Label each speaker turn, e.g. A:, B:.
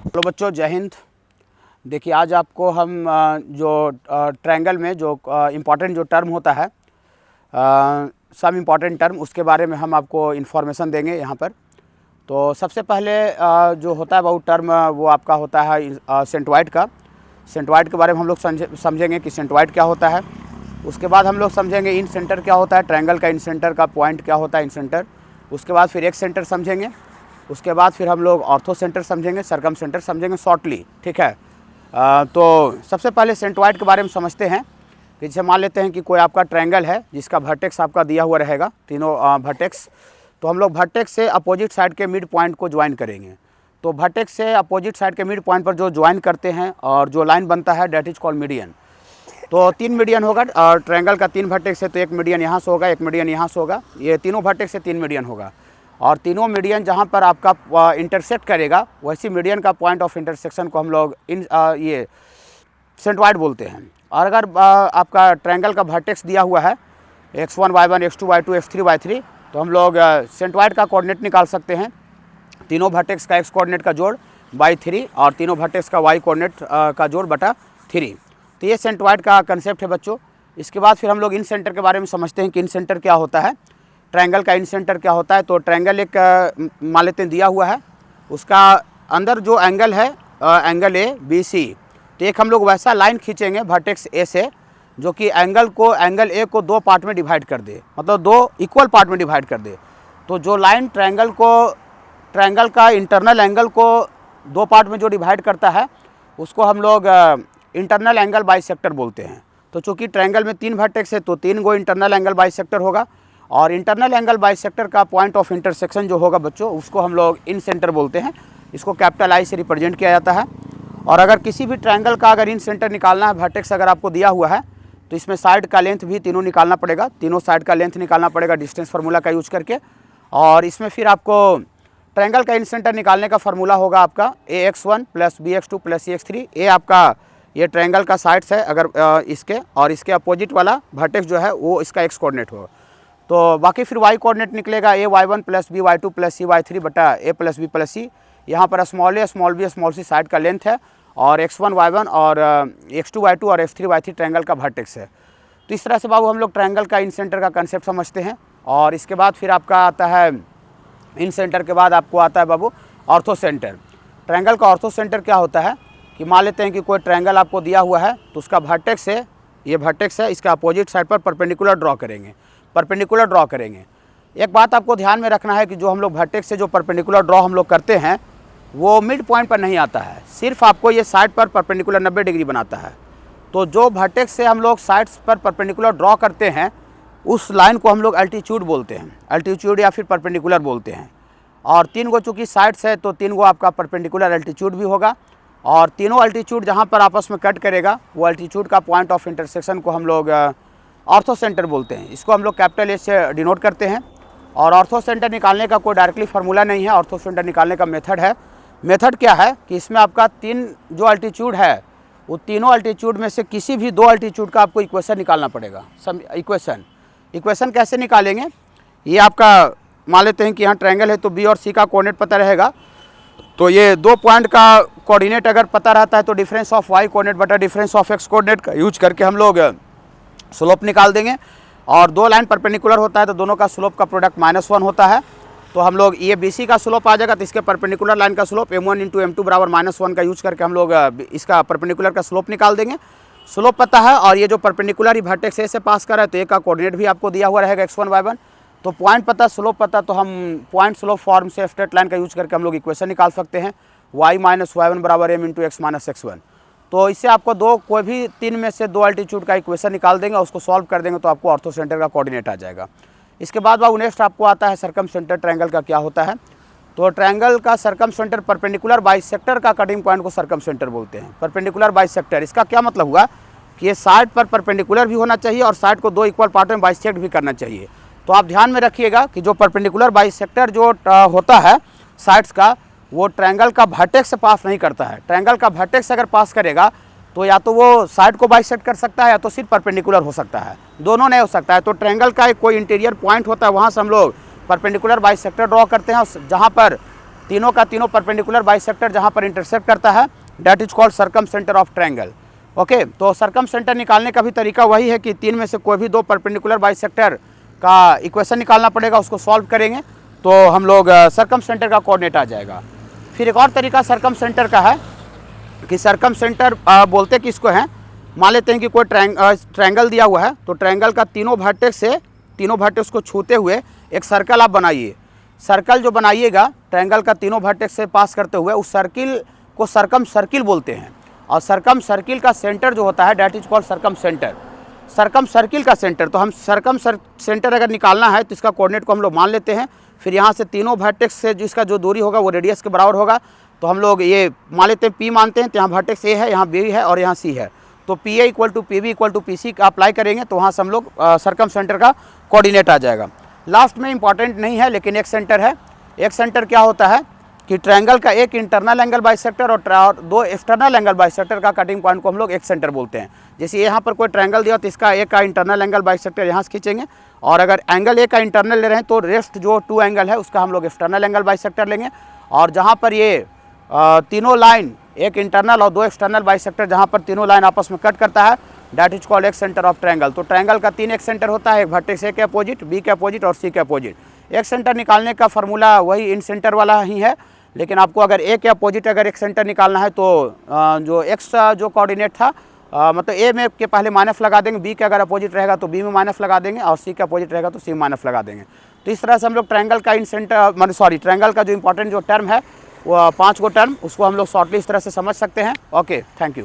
A: Hello बच्चों, जय हिंद। देखिए आज आपको हम जो ट्रायंगल में जो इम्पॉर्टेंट जो टर्म होता है, सम इम्पॉर्टेंट टर्म, उसके बारे में हम आपको इन्फॉर्मेशन देंगे यहाँ पर। तो सबसे पहले जो होता है वो टर्म वो आपका होता है सेंट्रॉइड का। सेंट्रॉइड के बारे में हम लोग समझेंगे कि सेंट्रॉइड क्या होता है। उसके बाद हम लोग समझेंगे इन सेंटर क्या होता है, ट्रायंगल का इन सेंटर का पॉइंट क्या होता है, इन सेंटर। उसके बाद फिर एक सेंटर समझेंगे। उसके बाद फिर हम लोग ऑर्थो सेंटर समझेंगे, सरकम सेंटर समझेंगे शॉर्टली, ठीक है। तो सबसे पहले सेंट्रॉइड के बारे में समझते हैं कि जैसे मान लेते हैं कि कोई आपका ट्रायंगल है जिसका वर्टेक्स आपका दिया हुआ रहेगा, तीनों वर्टेक्स। तो हम लोग वर्टेक्स से अपोजिट साइड के मिड पॉइंट को ज्वाइन करेंगे। तो वर्टेक्स से अपोजिट साइड के मिड पॉइंट पर जो ज्वाइन करते हैं और जो लाइन बनता है डेट इज कॉल्ड मीडियन। तो 3 मीडियन होगा और ट्रायंगल का 3 वर्टेक्स है, तो एक मीडियन यहाँ से होगा, एक मीडियन यहाँ से होगा, ये तीनों वर्टेक्स से 3 मीडियन होगा। और तीनों मीडियन जहाँ पर आपका इंटरसेक्ट करेगा वैसी मीडियन का पॉइंट ऑफ इंटरसेक्शन को हम लोग ये सेंट्रॉइड बोलते हैं। और अगर आपका ट्रायंगल का वर्टेक्स दिया हुआ है x1 y1 x2 y2 x3 y3, तो हम लोग सेंट्रॉइड का कोऑर्डिनेट निकाल सकते हैं। तीनों वर्टेक्स का x कोऑर्डिनेट का जोड़ बाई 3 और तीनों वर्टेक्स का y कोऑर्डिनेट का जोड़ बटा 3। तो ये सेंट्रॉइड का कंसेप्ट है बच्चों। इसके बाद फिर हम लोग इन सेंटर के बारे में समझते हैं कि इन सेंटर क्या होता है, ट्रायंगल का इन सेंटर क्या होता है। तो ट्रायंगल एक मान लेते हैं दिया हुआ है, उसका अंदर जो एंगल है एंगल ए बी सी। तो एक हम लोग वैसा लाइन खींचेंगे वर्टेक्स ए से जो कि एंगल ए को 2 पार्ट में डिवाइड कर दे, मतलब 2 इक्वल पार्ट में डिवाइड कर दे। तो जो लाइन ट्रायंगल का इंटरनल एंगल को 2 पार्ट में जो डिवाइड करता है उसको हम लोग इंटरनल एंगल बाइसेक्टर बोलते हैं। तो चूँकि ट्रायंगल में 3 वर्टेक्स है तो 3 गो इंटरनल एंगल बाइसेक्टर होगा। और इंटरनल एंगल बाइसेक्टर का पॉइंट ऑफ इंटरसेक्शन जो होगा बच्चों, उसको हम लोग इन सेंटर बोलते हैं। इसको कैपिटल आई से रिप्रेजेंट किया जाता है। और अगर किसी भी ट्रायंगल का अगर इन सेंटर निकालना है, वर्टेक्स अगर आपको दिया हुआ है, तो इसमें साइड का लेंथ भी तीनों निकालना पड़ेगा, तीनों साइड का लेंथ निकालना पड़ेगा डिस्टेंस फार्मूला का यूज करके। और इसमें फिर आपको ट्रायंगल का इन सेंटर निकालने का फार्मूला होगा आपका ax1 + bx2 + cx3। ए आपका ये ट्रायंगल का साइड्स है अगर इसके, और इसके अपोजिट वाला वर्टेक्स जो है वो इसका x कोऑर्डिनेट होगा। तो बाकी फिर y कोऑर्डिनेट निकलेगा a y1 + by2 + cy3 बटा a + b + c। यहाँ पर small a small b small c side का लेंथ है, और x1 y1 और x2 y2 और x3 y3 ट्रायंगल का वर्टेक्स है। तो इस तरह से बाबू हम लोग ट्रायंगल का इन सेंटर का कंसेप्ट समझते हैं। और इसके बाद फिर आपका आता है इन सेंटर के बाद आपको आता है बाबू ऑर्थो सेंटर। ट्रायंगल का ऑर्थो सेंटर क्या होता है कि मान लेते हैं कि कोई ट्रायंगल आपको दिया हुआ है, तो उसका वर्टेक्स है, ये वर्टेक्स है, इसका अपोजिट साइड पर परपेंडिकुलर ड्रॉ करेंगे। एक बात आपको ध्यान में रखना है कि जो हम लोग वर्टेक्स से जो परपेंडिकुलर ड्रॉ हम लोग करते हैं वो मिड पॉइंट पर नहीं आता है, सिर्फ आपको ये साइड पर परपेंडिकुलर 90 डिग्री बनाता है। तो जो वर्टेक्स से हम लोग साइड्स पर परपेंडिकुलर ड्रॉ करते हैं उस लाइन को हम लोग अल्टीट्यूड बोलते हैं, अल्टीट्यूड या फिर परपेंडिकुलर बोलते हैं। और 3 गो चूँकि साइड्स है तो 3 गो आपका परपेंडिकुलर अल्टीट्यूड भी होगा। और तीनों अल्टीट्यूड जहाँ पर आपस में कट करेगा वो अल्टीट्यूड का पॉइंट ऑफ इंटरसेक्शन को हम लोग ऑर्थो सेंटर बोलते हैं। इसको हम लोग कैपिटल ए से डिनोट करते हैं। और ऑर्थो सेंटर निकालने का कोई डायरेक्टली फार्मूला नहीं है, ऑर्थो सेंटर निकालने का मेथड है। मेथड क्या है कि इसमें आपका 3 जो अल्टीट्यूड है वो तीनों अल्टीट्यूड में से किसी भी 2 अल्टीट्यूड का आपको इक्वेशन निकालना पड़ेगा। इक्वेशन कैसे निकालेंगे, ये आपका मान लेते हैं कि यहाँ ट्रायंगल है तो बी और सी का कोऑर्डिनेट पता रहेगा। तो ये 2 पॉइंट का कोऑर्डिनेट अगर पता रहता है तो डिफरेंस ऑफ y कोऑर्डिनेट बटा डिफरेंस ऑफ x कोऑर्डिनेट का यूज करके हम लोग स्लोप निकाल देंगे। और 2 लाइन परपेंडिकुलर होता है तो दोनों का स्लोप का प्रोडक्ट -1 होता है। तो हम लोग ये BC का स्लोप आ जाएगा, तो इसके परपेंडिकुलर लाइन का स्लोप m1 × m2 बराबर -1 का यूज करके हम लोग इसका परपेंडिकुलर का स्लोप निकाल देंगे। स्लोप पता है, और ये जो परपेंडिकुलर ही वर्टेक्स ए से पास कर रहा है तो ए का कोऑर्डिनेट भी आपको दिया हुआ रहेगा x1 y1। तो पॉइंट पता, स्लोप पता, तो हम पॉइंट स्लोप फॉर्म से स्ट्रेट लाइन का यूज करके हम लोग इक्वेशन निकाल सकते हैं y - y1 बराबर m × x - x1। तो इससे आपको कोई भी 3 में से 2 अल्टीट्यूड का इक्वेशन निकाल देंगे, उसको सॉल्व कर देंगे तो आपको ऑर्थो सेंटर का कोऑर्डिनेट आ जाएगा। इसके बाद बाबू नेक्स्ट आपको आता है सरकम सेंटर। ट्रायंगल का क्या होता है, तो ट्रायंगल का सरकम सेंटर परपेंडिकुलर बाइसेक्टर का कटिंग पॉइंट को सरकम सेंटर बोलते हैं। परपेंडिकुलर बाइसेक्टर, इसका क्या मतलब हुआ कि ये साइड पर परपेंडिकुलर भी होना चाहिए और साइड को 2 इक्वल पार्ट में बाइसेक्ट भी करना चाहिए। तो आप ध्यान में रखिएगा कि जो परपेंडिकुलर बाइसेक्टर जो होता है साइड्स का, वो ट्रायंगल का वर्टेक्स से पास नहीं करता है। ट्रायंगल का वर्टेक्स अगर पास करेगा तो या तो वो साइड को बाइसेक्ट कर सकता है या तो सिर्फ परपेंडिकुलर हो सकता है, दोनों नहीं हो सकता है। तो ट्रायंगल का एक कोई इंटीरियर पॉइंट होता है, वहाँ से हम लोग परपेंडिकुलर बाइसेक्टर ड्रॉ करते हैं, जहाँ पर तीनों का तीनों परपेंडिकुलर बाइसेक्टर जहाँ पर इंटरसेक्ट करता है, that is called circumcentre of triangle. Okay, तो सरकम सेंटर निकालने का भी तरीका वही है कि तीन में से कोई भी दो परपेंडिकुलर बाइसेक्टर का इक्वेशन निकालना पड़ेगा, उसको सॉल्व करेंगे तो हम लोग सरकम सेंटर का कोऑर्डिनेट आ जाएगा। फिर एक और तरीका सरकम सेंटर का है कि सरकम सेंटर बोलते किसको हैं, मान लेते हैं कि कोई ट्रायंगल दिया हुआ है, तो ट्रायंगल का तीनों वर्टेक्स को छूते हुए एक सर्कल आप बनाइए। सर्कल जो बनाइएगा ट्रायंगल का तीनों वर्टेक्स से पास करते हुए, उस सर्किल को सरकम सर्किल बोलते हैं। और सरकम सर्किल का सेंटर जो होता है that is called circumcentre. Circumcircle का सेंटर, तो हम सरकम सेंटर अगर निकालना है तो इसका कोऑर्डिनेट को हम लोग मान लेते हैं। फिर यहाँ से तीनों वर्टेक्स से जिसका जो दूरी होगा वो रेडियस के बराबर होगा, तो हम लोग ये मान लेते हैं P मानते हैं। तो यहाँ वर्टेक्स A है, यहाँ B है और यहाँ C है, तो PA equal to PB equal to PC का अप्लाई करेंगे तो वहाँ से हम लोग सरकम सेंटर का कोऑर्डिनेट आ जाएगा। लास्ट में इंपॉर्टेंट नहीं है लेकिन एक सेंटर है। एक सेंटर क्या होता है कि ट्रायंगल का एक इंटरनल एंगल बाइसेक्टर और दो एक्सटर्नल एंगल बाइसेक्टर का कटिंग पॉइंट को हम लोग एक सेंटर बोलते हैं। जैसे यहाँ पर कोई ट्रायंगल दिया तो इसका एक का इंटरनल एंगल बाइसेक्टर यहाँ से खींचेंगे, और अगर एंगल ए का इंटरनल ले रहे हैं तो रेस्ट जो टू एंगल है उसका हम लोग एक्सटर्नल एंगल बाइसेक्टर लेंगे। और जहाँ पर ये तीनों लाइन, एक इंटरनल और दो एक्सटर्नल बाइसेक्टर, जहाँ पर तीनों लाइन आपस में कट करता है that is called x centre of triangle. तो ट्रायंगल का तीन एक सेंटर होता है, एक वर्टेक्स ए के अपोजिट, बी के अपोजिट और सी के अपोजिट। एक सेंटर निकालने का फार्मूला वही इन सेंटर वाला ही है, लेकिन आपको अगर ए के अपोजिट अगर एक सेंटर निकालना है तो जो एक्स जो कोऑर्डिनेट था मतलब ए में के पहले माइनस लगा देंगे, बी के अगर अपोजिट रहेगा तो बी में माइनस लगा देंगे और सी के अपोजिट रहेगा तो सी में माइनस लगा देंगे। तो इस तरह से हम लोग ट्रायंगल का इन सेंटर ट्रायंगल का जो इंपॉर्टेंट जो टर्म है वो 5 गो टर्म, उसको हम लोग शॉर्टली इस तरह से समझ सकते हैं। Okay, thank you.